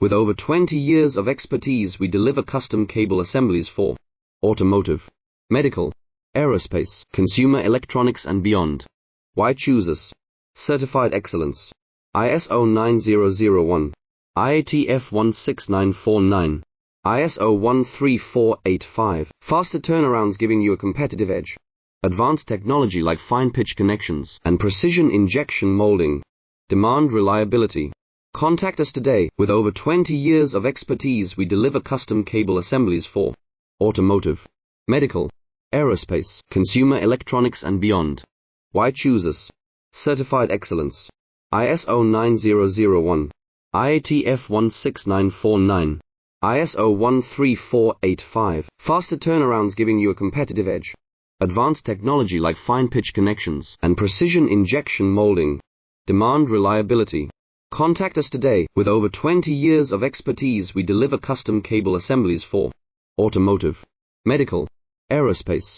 With over 20 years of expertise, we deliver custom cable assemblies for automotive, medical, aerospace, consumer electronics and beyond. Why choose us? Certified excellence. ISO 9001, IATF 16949, ISO 13485. Faster turnarounds giving you a competitive edge. Advanced technology like fine pitch connections and precision injection molding. Demand reliability. Contact us today. With over 20 years of expertise, we deliver custom cable assemblies for automotive, medical, aerospace, consumer electronics and beyond. Why choose us? Certified excellence. ISO 9001, IATF 16949, ISO 13485. Faster turnarounds giving you a competitive edge. Advanced technology like fine pitch connections and precision injection molding. Demand reliability. Contact us today. With over 20 years of expertise, we deliver custom cable assemblies for automotive, medical, aerospace,